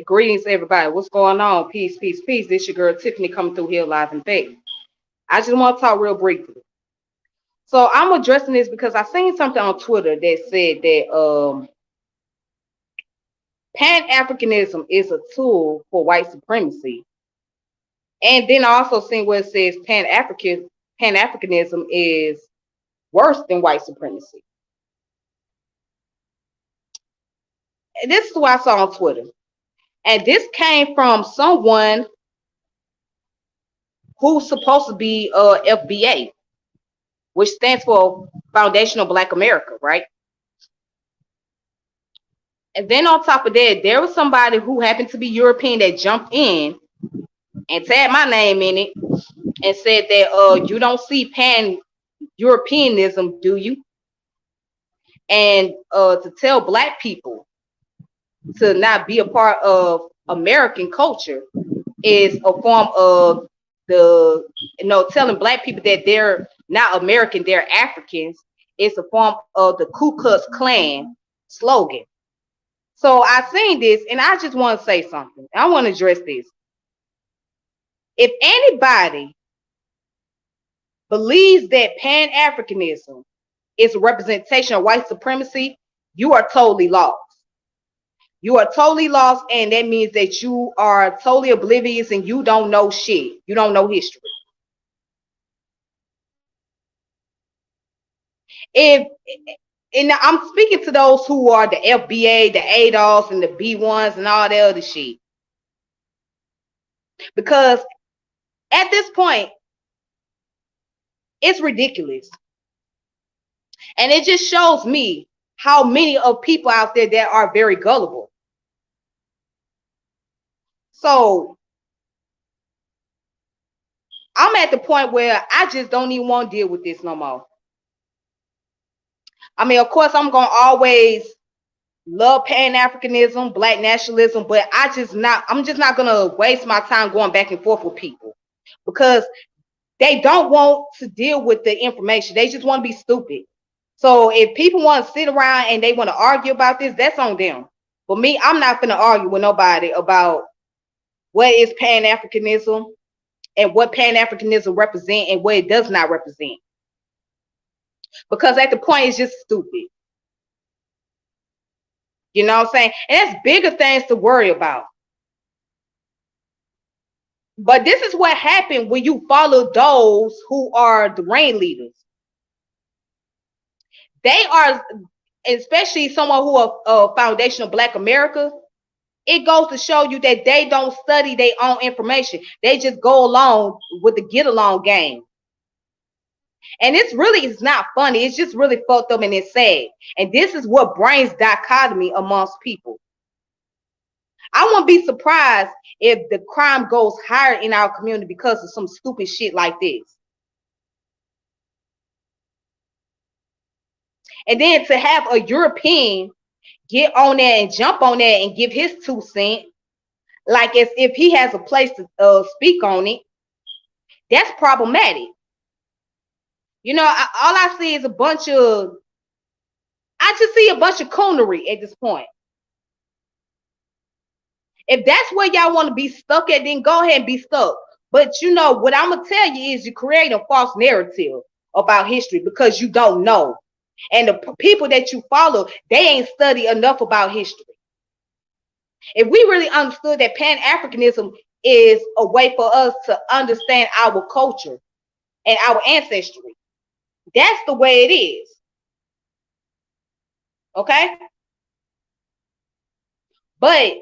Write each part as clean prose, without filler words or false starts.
Greetings, everybody. What's going on? Peace, peace, peace. This your girl Tiffany coming through here live and faith. I just want to talk real briefly. So I'm addressing this because I seen something on Twitter that said that Pan-Africanism is a tool for white supremacy. And then I also seen where it says Pan-Africanism is worse than white supremacy. And this is what I saw on Twitter. And this came from someone who's supposed to be FBA, which stands for Foundational Black America, right? And then on top of that, there was somebody who happened to be European that jumped in and tagged my name in it and said that you don't see Pan-Europeanism, do you? And to tell black people to not be a part of American culture is a form of telling black people that they're not American, they're Africans. It's a form of the Ku Klux Klan slogan. So I seen this and I just want to say something. I want to address this. If anybody believes that Pan-Africanism is a representation of white supremacy, you are totally lost. You are totally lost, and that means that you are totally oblivious and you don't know shit. You don't know history. And I'm speaking to those who are the FBA, the ADOS, and the B1s and all that other shit. Because at this point, it's ridiculous. And it just shows me how many of people out there that are very gullible. So I'm at the point where I just don't even want to deal with this no more. I mean, of course, I'm going to always love Pan-Africanism, black nationalism, but I'm just not going to waste my time going back and forth with people because they don't want to deal with the information. They just want to be stupid. So if people want to sit around and they want to argue about this, that's on them. But me, I'm not going to argue with nobody about what is Pan-Africanism and what Pan-Africanism represents and what it does not represent. Because at the point, it's just stupid. You know what I'm saying? And that's bigger things to worry about. But this is what happened when you follow those who are the ringleaders. They are, especially someone who are foundational Black America, it goes to show you that they don't study their own information. They just go along with the get along game. And it's not funny. It's just really fucked up and it's sad. And this is what brings dichotomy amongst people. I won't be surprised if the crime goes higher in our community because of some stupid shit like this. And then to have a European get on there and jump on there and give his 2 cents, like as if he has a place to speak on it, that's problematic. You know, all I see is I just see a bunch of coonery at this point. If that's where y'all want to be stuck at, then go ahead and be stuck. But you know, what I'm going to tell you is you create a false narrative about history because you don't know. And the people that you follow, they ain't studied enough about history. If we really understood that Pan-Africanism is a way for us to understand our culture and our ancestry, that's the way it is. Okay? But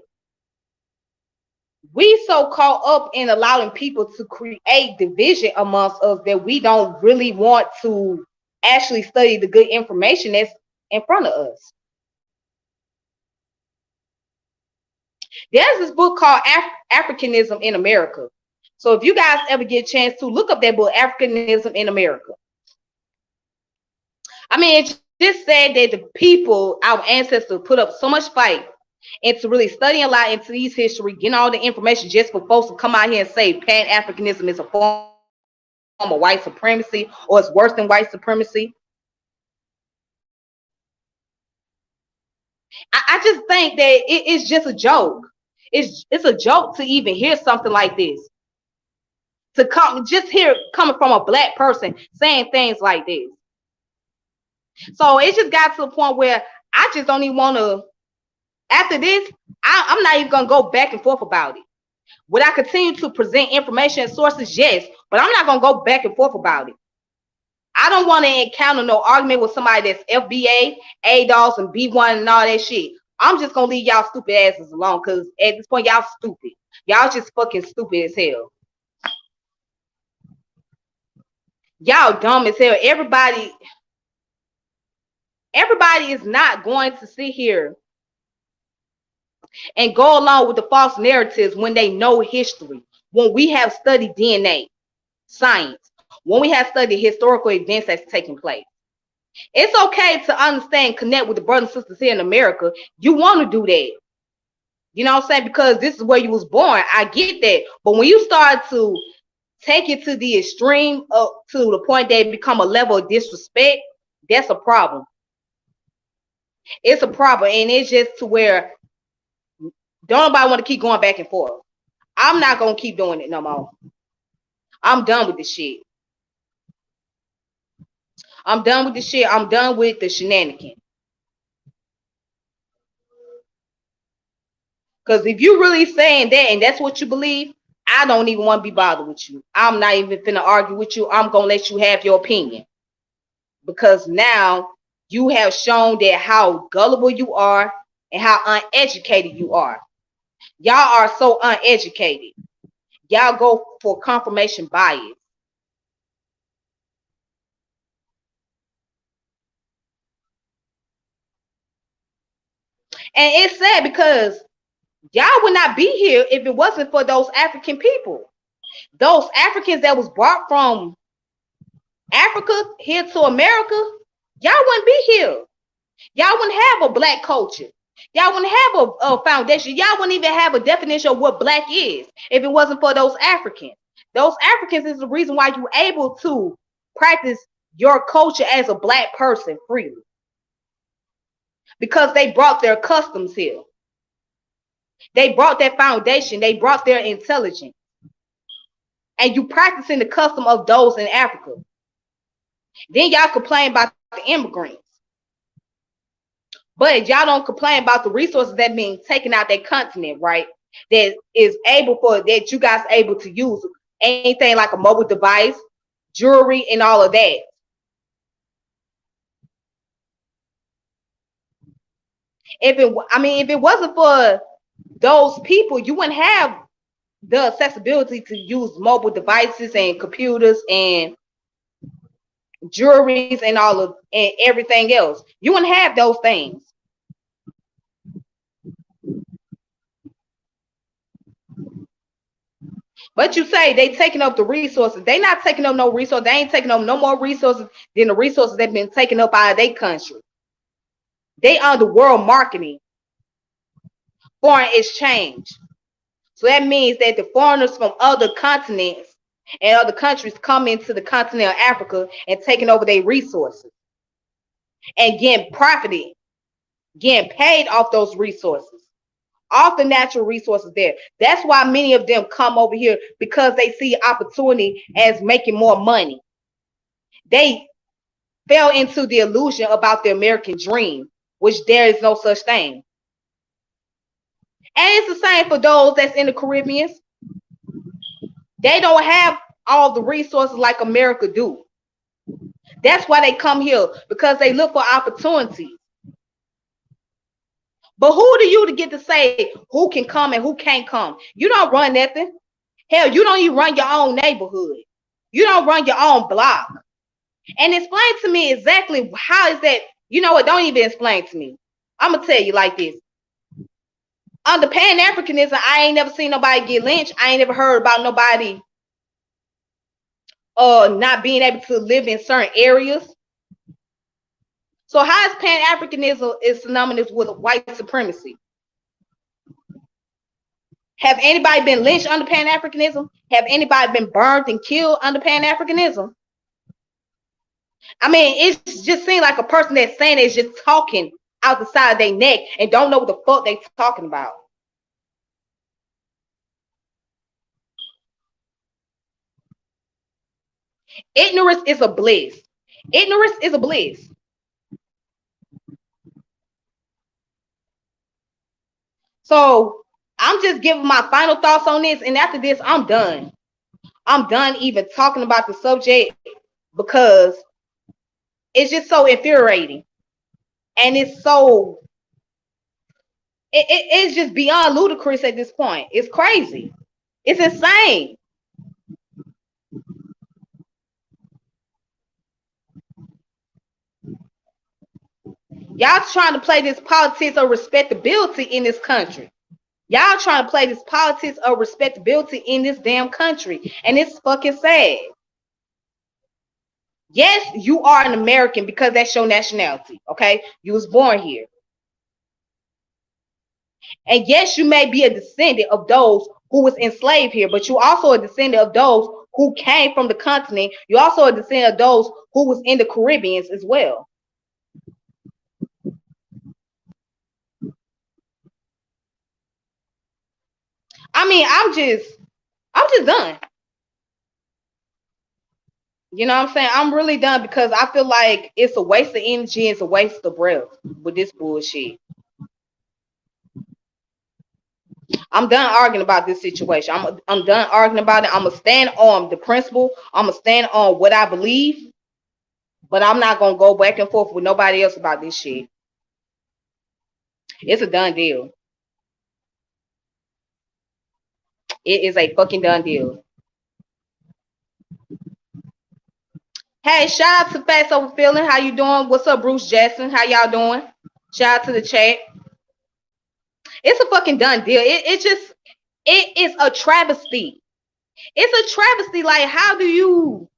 we so caught up in allowing people to create division amongst us that we don't really want to actually study the good information that's in front of us. There's this book called Africanism in America. So if you guys ever get a chance to look up that book, Africanism in America. I mean, it's just said that the people, our ancestors, put up so much fight into really studying a lot into these history, getting all the information just for folks to come out here and say Pan-Africanism is a form of white supremacy or it's worse than white supremacy. I just think that it's just a joke. It's a joke to even hear something like this. To come just hear coming from a black person saying things like this. So it just got to the point where I just don't even want to. After this, I'm not even gonna go back and forth about it. Would I continue to present information and sources? Yes, but I'm not gonna go back and forth about it. I don't want to encounter no argument with somebody that's FBA, ADOS, and B1 and all that shit. I'm just gonna leave y'all stupid asses alone, because at this point, y'all stupid. Y'all just fucking stupid as hell. Y'all dumb as hell. Everybody is not going to sit here and go along with the false narratives when they know history. When we have studied DNA, science, when we have studied historical events that's taking place. It's okay to understand, connect with the brothers and sisters here in America. You want to do that. You know what I'm saying? Because this is where you was born. I get that. But when you start to take it to the extreme, up to the point that it become a level of disrespect, that's a problem. It's a problem. And it's just to where don't nobody want to keep going back and forth. I'm not going to keep doing it no more. I'm done with this shit. I'm done with this shit. I'm done with the shenanigans. Because if you really saying that and that's what you believe, I don't even want to be bothered with you. I'm not even finna argue with you. I'm going to let you have your opinion. Because now you have shown that how gullible you are and how uneducated you are. Y'all are so uneducated. Y'all go for confirmation bias. And it's sad because y'all would not be here if it wasn't for those African people. Those Africans that was brought from Africa here to America, y'all wouldn't be here. Y'all wouldn't have a black culture. Y'all wouldn't have a foundation. Y'all wouldn't even have a definition of what black is if it wasn't for those Africans. Those Africans is the reason why you're able to practice your culture as a black person freely. Because they brought their customs here. They brought their foundation. They brought their intelligence. And you practicing the custom of those in Africa. Then y'all complain about the immigrants. But y'all don't complain about the resources that being taken out that continent, right? That is able for, that you guys able to use. Anything like a mobile device, jewelry, and all of that. If it wasn't for those people, you wouldn't have the accessibility to use mobile devices and computers and jewelries and all of and everything else. You wouldn't have those things. But you say they taking up the resources. They not taking up no resources. They ain't taking up no more resources than the resources that been taken up out of their country. They are the world marketing foreign exchange. So that means that the foreigners from other continents and other countries come into the continent of Africa and taking over their resources and getting profited, getting paid off those resources, off the natural resources there. That's why many of them come over here, because they see opportunity as making more money. They fell into the illusion about the American dream, which there is no such thing. And it's the same for those that's in the Caribbean. They don't have all the resources like America do. That's why they come here, because they look for opportunities. But who are you to get to say who can come and who can't come? You don't run nothing. Hell, you don't even run your own neighborhood. You don't run your own block. And explain to me exactly how is that. You know what? Don't even explain to me. I'm going to tell you like this. Under Pan-Africanism, I ain't never seen nobody get lynched. I ain't never heard about nobody not being able to live in certain areas. So how is Pan-Africanism is synonymous with white supremacy? Have anybody been lynched under Pan-Africanism? Have anybody been burned and killed under Pan-Africanism? I mean, it just seems like a person that's saying is just talking out the side of their neck and don't know what the fuck they talking about. Ignorance is a bliss. Ignorance is a bliss. So I'm just giving my final thoughts on this, and after this, I'm done. I'm done even talking about the subject because it's just so infuriating, and it's just beyond ludicrous at this point. It's crazy. It's insane. Y'all trying to play this politics of respectability in this country. Y'all trying to play this politics of respectability in this damn country. And it's fucking sad. Yes, you are an American because that's your nationality. Okay? You was born here. And yes, you may be a descendant of those who was enslaved here, but you also a descendant of those who came from the continent. You also a descendant of those who was in the Caribbean as well. I mean, I'm just done. You know what I'm saying? I'm really done because I feel like it's a waste of energy, it's a waste of breath with this bullshit. I'm done arguing about this situation. I'm done arguing about it. I'm gonna stand on the principle. I'm gonna stand on what I believe, but I'm not gonna go back and forth with nobody else about this shit. It's a done deal. It is a fucking done deal. Hey, shout out to Fats Over Feeling. How you doing? What's up, Bruce Jackson? How y'all doing? Shout out to the chat. It's a fucking done deal. It is a travesty. It's a travesty. Like, how do you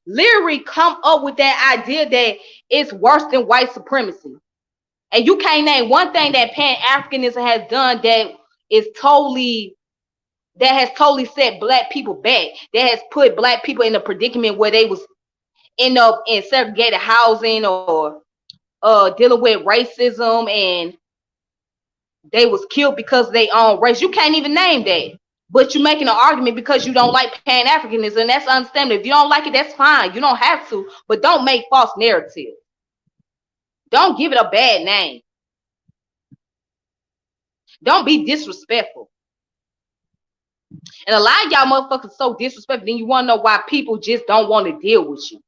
literally come up with that idea that it's worse than white supremacy? And you can't name one thing that Pan-Africanism has done that has totally set black people back, that has put black people in a predicament where they was end up in segregated housing or dealing with racism, and they was killed because of their own race. You can't even name that. But you're making an argument because you don't like Pan-Africanism, and that's understandable. If you don't like it, that's fine. You don't have to, but don't make false narratives. Don't give it a bad name. Don't be disrespectful. And a lot of y'all motherfuckers so disrespectful, then you want to know why people just don't want to deal with you.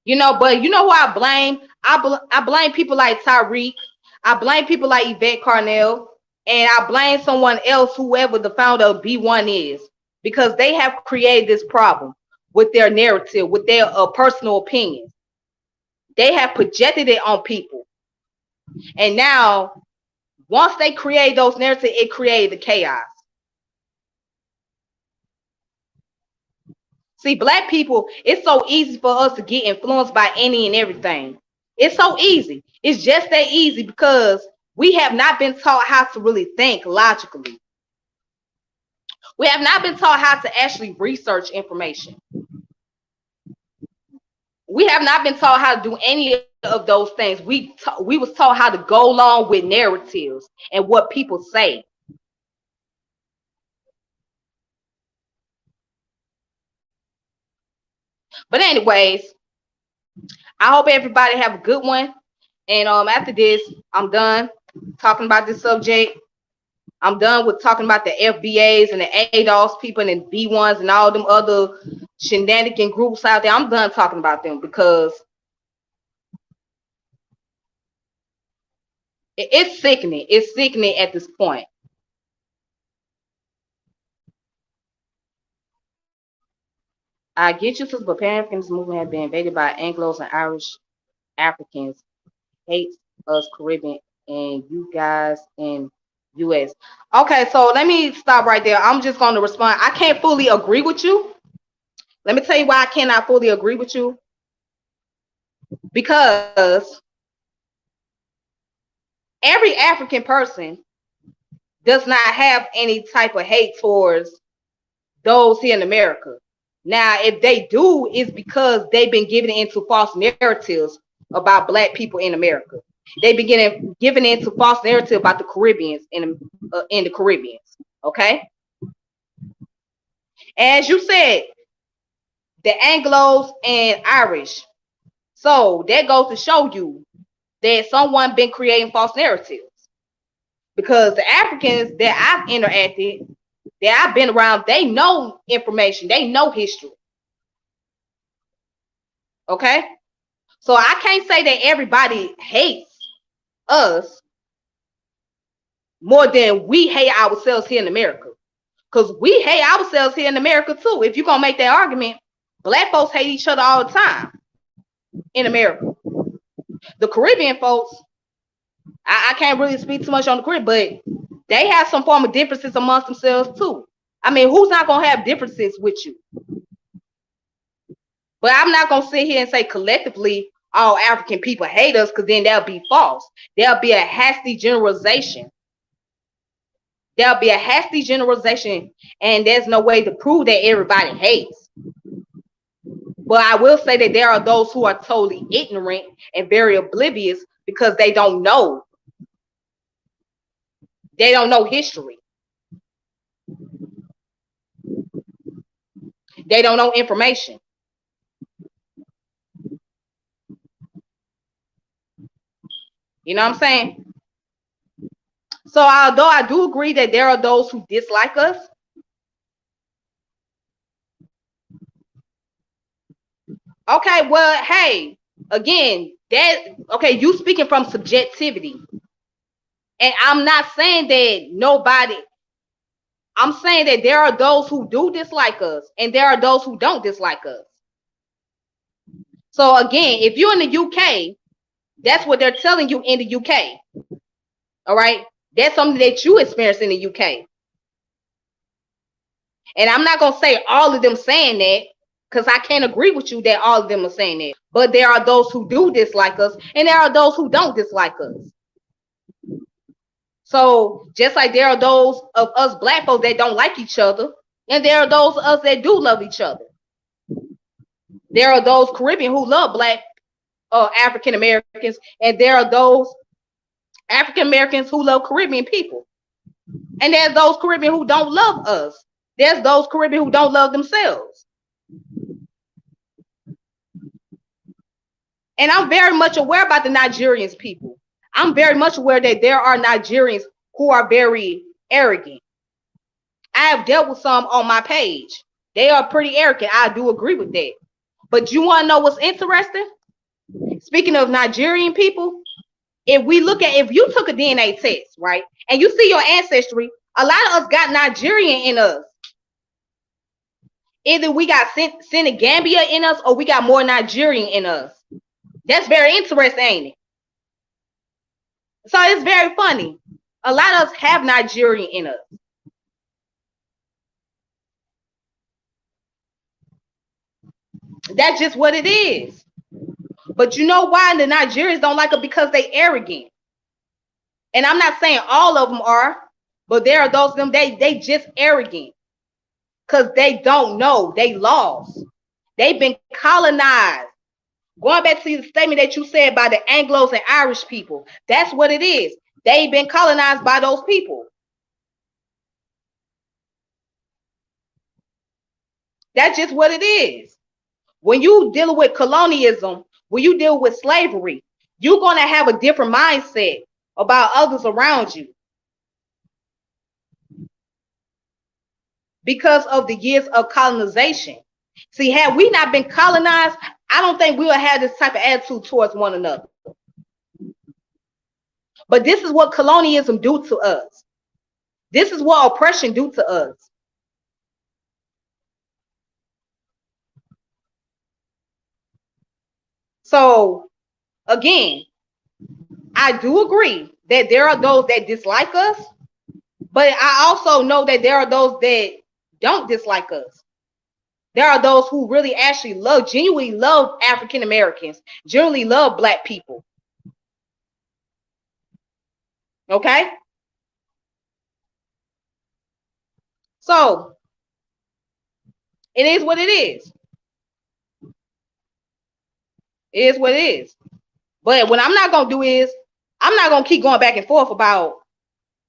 You know, but you know who I blame? I blame people like Tyreek. I blame people like Yvette Carnell. And I blame someone else, whoever the founder of B1 is, because they have created this problem with their narrative, with their personal opinions. They have projected it on people. And now, once they create those narratives, it created the chaos. See, black people, it's so easy for us to get influenced by any and everything. It's so easy. It's just that easy because we have not been taught how to really think logically. We have not been taught how to actually research information. We have not been taught how to do any of those things. We was taught how to go along with narratives and what people say. But anyways, I hope everybody have a good one. And after this, I'm done talking about this subject. I'm done with talking about the FBAs and the ADOS people and the B1s and all them other shenanigan groups out there. I'm done talking about them because it's sickening. It's sickening at this point. I get you, sister, but Pan-Africanist movement has been invaded by Anglos and Irish Africans. Hates us Caribbean and you guys in US. Okay, so let me stop right there. I'm just going to respond. I can't fully agree with you. Let me tell you why I cannot fully agree with you. Because every African person does not have any type of hate towards those here in America. Now, if they do, it's because they've been given into false narratives about black people in America. They begin giving into false narrative about the Caribbeans in the Caribbeans. Okay. As you said, the Anglos and Irish. So that goes to show you that someone been creating false narratives. Because the Africans that I've interacted, that I've been around, they know information, they know history. Okay? So I can't say that everybody hates us more than we hate ourselves here in America. Because we hate ourselves here in America too. If you're going to make that argument, black folks hate each other all the time in America. The Caribbean folks, I can't really speak too much on the Caribbean, but they have some form of differences amongst themselves too. I mean, who's not going to have differences with you? But I'm not going to sit here and say collectively all African people hate us, because then that'll be false. There'll be a hasty generalization. There'll be a hasty generalization, and there's no way to prove that everybody hates. But I will say that there are those who are totally ignorant and very oblivious because they don't know. They don't know history. They don't know information. You know what I'm saying? So although I do agree that there are those who dislike us, okay, well, hey, again, you speaking from subjectivity. And I'm not saying that nobody, I'm saying that there are those who do dislike us and there are those who don't dislike us. So again, if you're in the UK, that's what they're telling you in the UK. All right? That's something that you experience in the UK. And I'm not going to say all of them saying that, because I can't agree with you that all of them are saying that. But there are those who do dislike us, and there are those who don't dislike us. So just like there are those of us black folks that don't like each other, and there are those of us that do love each other. There are those Caribbean who love black African Americans, and there are those African Americans who love Caribbean people. And there's those Caribbean who don't love us. There's those Caribbean who don't love themselves. And I'm very much aware about the Nigerians people. I'm very much aware that there are Nigerians who are very arrogant. I have dealt with some on my page. They are pretty arrogant. I do agree with that. But you want to know what's interesting? Speaking of Nigerian people, if you took a DNA test, right, and you see your ancestry, a lot of us got Nigerian in us. Either we got Senegambia in us or we got more Nigerian in us. That's very interesting, ain't it? So it's very funny. A lot of us have Nigerian in us. That's just what it is. But you know why the Nigerians don't like it? Because they arrogant. And I'm not saying all of them are, but there are those of them, they just arrogant. Because they don't know. They lost. They've been colonized. Going back to the statement that you said by the Anglos and Irish people, that's what it is. They've been colonized by those people. That's just what it is. When you deal with colonialism, when you deal with slavery, you're going to have a different mindset about others around you. Because of the years of colonization. See, had we not been colonized, I don't think we would have this type of attitude towards one another. But this is what colonialism do to us. This is what oppression do to us. So, again, I do agree that there are those that dislike us, but I also know that there are those that don't dislike us. There are those who really actually genuinely love African Americans, genuinely love black people. Okay? So, it is what it is. It is what it is. But what I'm not going to do is, I'm not going to keep going back and forth about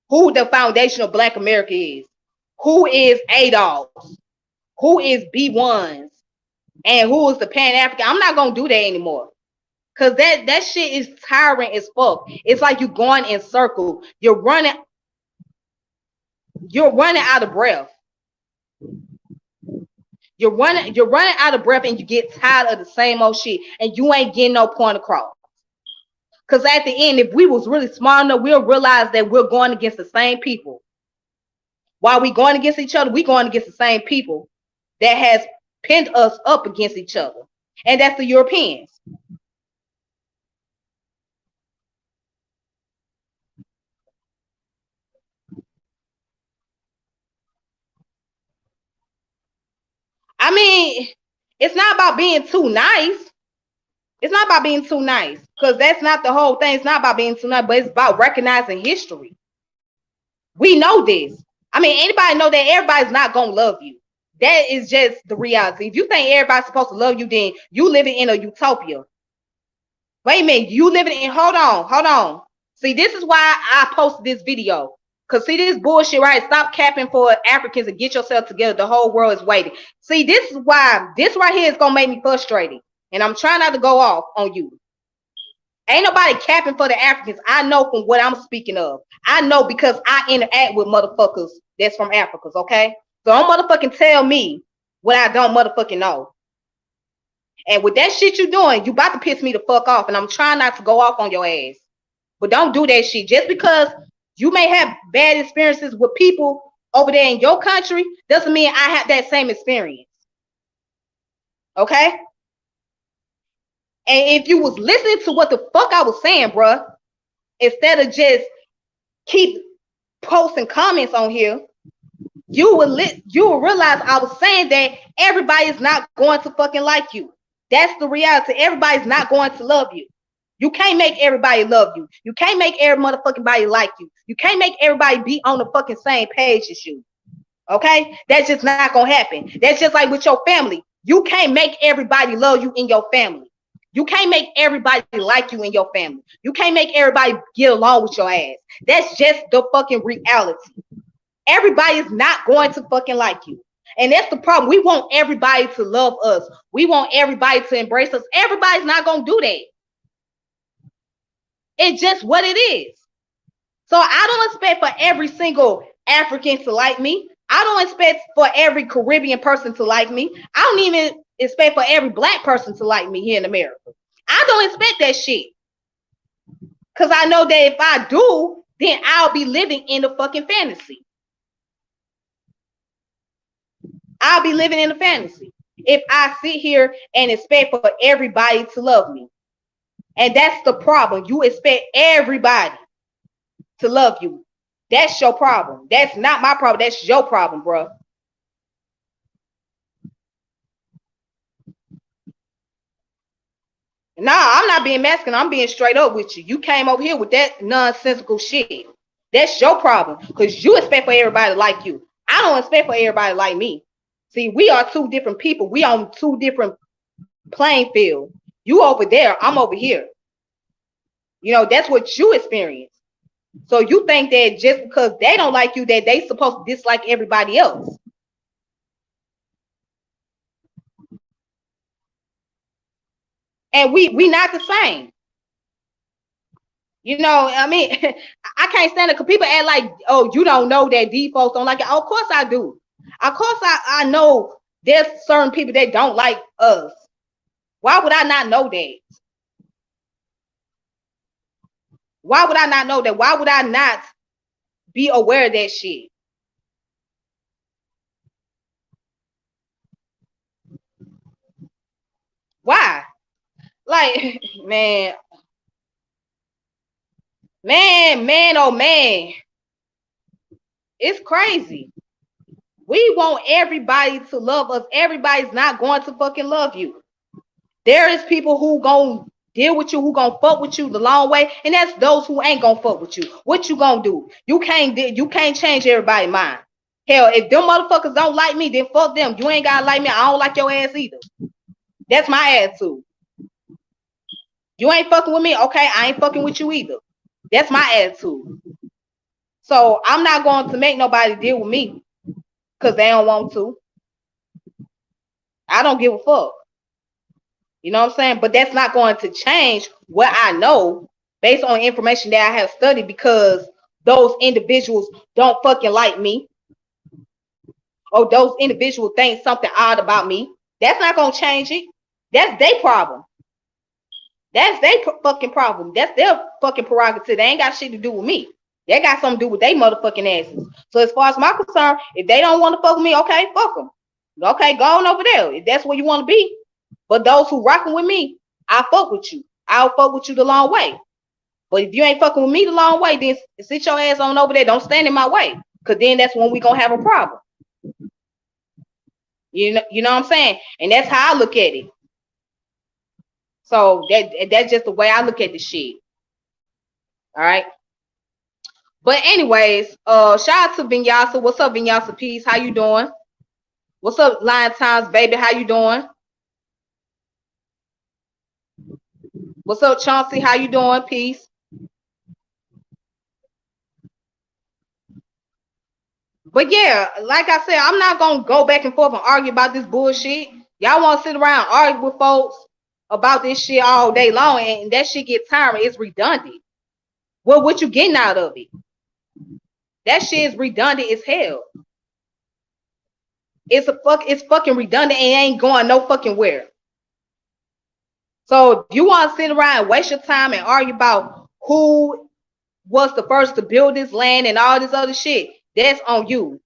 who the foundation of Black America is. who is ADOS, who is B1s, and who is the Pan-African. I'm not gonna do that anymore. Cause that shit is tiring as fuck. It's like you're going in circles. You're running out of breath. You're running out of breath, and you get tired of the same old shit, and you ain't getting no point across. Cause at the end, if we was really smart enough, we'll realize that we're going against the same people. While we going against each other, we going against the same people that has pinned us up against each other, and that's the Europeans. I mean, it's not about being too nice. It's not about being too nice, because that's not the whole thing. It's not about being too nice, but it's about recognizing history. We know this. I mean, anybody know that everybody's not gonna love you. That is just the reality. If you think everybody's supposed to love you, then you living in a utopia. Wait a minute, you living in, hold on. See, this is why I posted this video. Because see, this bullshit, right? Stop capping for Africans and get yourself together. The whole world is waiting. See, this is why this right here is going to make me frustrated. And I'm trying not to go off on you. Ain't nobody capping for the Africans. I know from what I'm speaking of. I know because I interact with motherfuckers that's from Africa, okay? So don't motherfucking tell me what I don't motherfucking know. And with that shit you doing, you about to piss me the fuck off. And I'm trying not to go off on your ass. But don't do that shit. Just because you may have bad experiences with people over there in your country doesn't mean I have that same experience. Okay? And if you was listening to what the fuck I was saying, bruh, instead of just keep posting comments on here, you will realize I was saying that everybody is not going to fucking like you. That's the reality. Everybody's not going to love you. You can't make everybody love you. You can't make every motherfucking body like you. You can't make everybody be on the fucking same page as you. Okay? That's just not gonna happen. That's just like with your family. You can't make everybody love you in your family. You can't make everybody like you in your family. You can't make everybody get along with your ass. That's just the fucking reality. Everybody is not going to fucking like you. And that's the problem. We want everybody to love us. We want everybody to embrace us. Everybody's not going to do that. It's just what it is. So I don't expect for every single African to like me. I don't expect for every Caribbean person to like me. I don't even expect for every black person to like me here in America. I don't expect that shit. Because I know that if I do, then I'll be living in a fucking fantasy. I'll be living in a fantasy if I sit here and expect for everybody to love me. And that's the problem. You expect everybody to love you. That's your problem. That's not my problem. That's your problem, bro. Nah, I'm not being masculine. I'm being straight up with you. You came over here with that nonsensical shit. That's your problem. Because you expect for everybody to like you. I don't expect for everybody to like me. See, we are two different people. We on two different playing fields. You over there, I'm over here. You know, that's what you experience. So you think that just because they don't like you, that they supposed to dislike everybody else. And we not the same. You know, I mean, I can't stand it because people act like, oh, you don't know that these folks don't like it. Oh, of course I do. Of course I know there's certain people that don't like us. Why would I not know that? Why would I not know that? Why would I not be aware of that shit? Why? Like, man, oh man. It's crazy. We want everybody to love us. Everybody's not going to fucking love you. There is people who gonna deal with you, who gonna fuck with you the long way, and that's those who ain't gonna fuck with you. What you gonna do? You can't change everybody's mind. Hell, if them motherfuckers don't like me, then fuck them. You ain't gotta like me. I don't like your ass either. That's my attitude. You ain't fucking with me, okay? I ain't fucking with you either. That's my attitude. So I'm not going to make nobody deal with me. because they don't want to. I don't give a fuck. You know what I'm saying? But that's not going to change what I know based on information that I have studied, because those individuals don't fucking like me, or those individuals think something odd about me. That's not going to change it. That's their problem. That's their fucking problem. That's their fucking prerogative. They ain't got shit to do with me. They got something to do with their motherfucking asses. So as far as my concern, if they don't want to fuck with me, okay, fuck them. Okay, go on over there if that's where you want to be. But those who rocking with me, I fuck with you. I'll fuck with you the long way. But if you ain't fucking with me the long way, then sit your ass on over there. Don't stand in my way, because then that's when we gonna have a problem. You know what I'm saying? And that's how I look at it. So that's just the way I look at the shit. All right. But anyways, shout out to Vinyasa. What's up, Vinyasa Peace? How you doing? What's up, Lion Times, baby? How you doing? What's up, Chauncey? How you doing? Peace. But yeah, like I said, I'm not gonna go back and forth and argue about this bullshit. Y'all want to sit around and argue with folks about this shit all day long, and that shit get tiring. It's redundant. Well, what you getting out of it? That shit is redundant as hell. It's fucking redundant and it ain't going no fucking where. So if you want to sit around and waste your time and argue about who was the first to build this land and all this other shit, that's on you.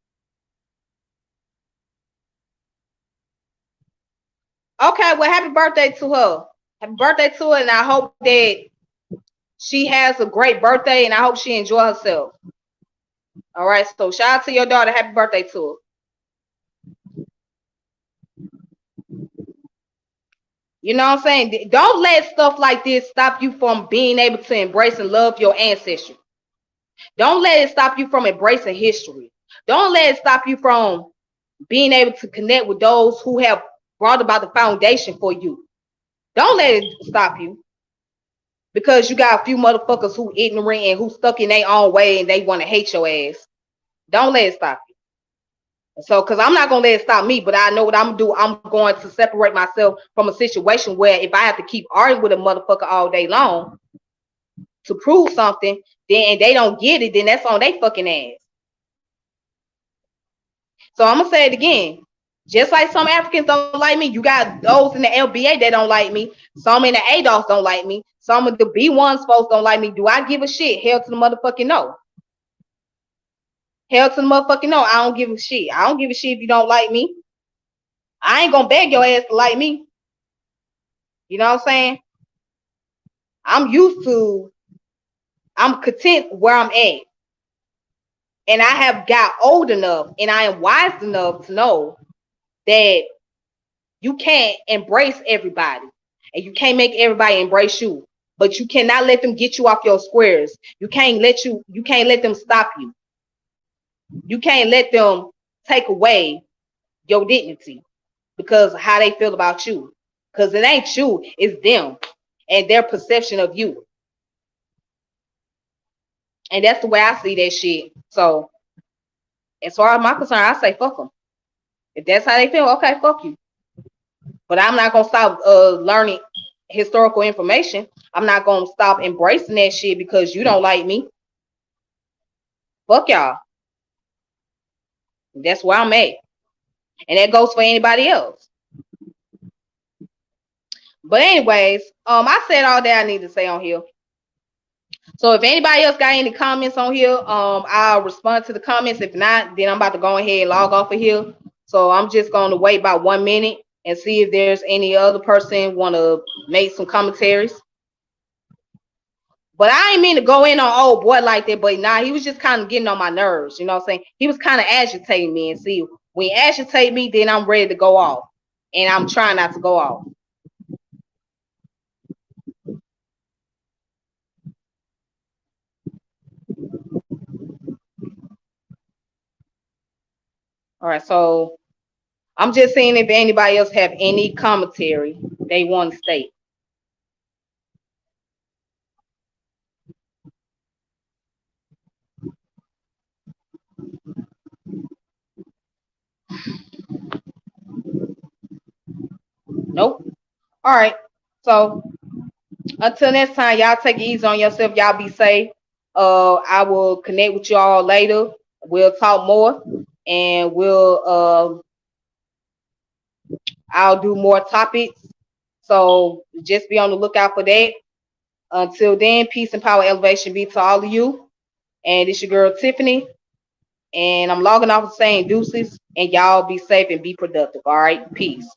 Okay, well, happy birthday to her. Happy birthday to her, and I hope that she has a great birthday, and I hope she enjoy herself. All right, so shout out to your daughter. Happy birthday to her. You know what I'm saying? Don't let stuff like this stop you from being able to embrace and love your ancestry. Don't let it stop you from embracing history. Don't let it stop you from being able to connect with those who have brought about the foundation for you. Don't let it stop you, because you got a few motherfuckers who ignorant and who stuck in their own way and they want to hate your ass. Don't let it stop you. So, because I'm not going to let it stop me, but I know what I'm going to do. I'm going to separate myself from a situation where if I have to keep arguing with a motherfucker all day long to prove something, then and they don't get it, then that's on their fucking ass. So I'm going to say it again. Just like some Africans don't like me, you got those in the LBA that don't like me. Some in the ADOS don't like me. Some of the B1s folks don't like me. Do I give a shit? Hell to the motherfucking no. Hell to the motherfucking no. I don't give a shit. I don't give a shit if you don't like me. I ain't gonna beg your ass to like me. You know what I'm saying? I'm content where I'm at. And I have got old enough and I am wise enough to know that you can't embrace everybody and you can't make everybody embrace you, but you cannot let them get you off your squares. You can't let them stop you. You can't let them take away your dignity because of how they feel about you. Because it ain't you, it's them and their perception of you. And that's the way I see that shit. So as far as my concern, I say fuck them. If that's how they feel, okay, fuck you. But I'm not gonna stop learning historical information. I'm not gonna stop embracing that shit because you don't like me. Fuck y'all. That's where I'm at. And that goes for anybody else. But anyways, I said all that I need to say on here. So if anybody else got any comments on here, I'll respond to the comments. If not, then I'm about to go ahead and log off of here. So I'm just going to wait about 1 minute and see if there's any other person want to make some commentaries. But I ain't mean to go in on old boy like that. But nah, he was just kind of getting on my nerves. You know what I'm saying? He was kind of agitating me. And see, when he agitate me, then I'm ready to go off. And I'm trying not to go off. All right, so I'm just seeing if anybody else have any commentary they want to state. Nope. All right. So until next time, y'all take it easy on yourself. Y'all be safe. I will connect with y'all later. We'll talk more, and I'll do more topics. So just be on the lookout for that. Until then, peace and power elevation be to all of you. And it's your girl Tiffany. And I'm logging off saying deuces. And y'all be safe and be productive. All right. Peace.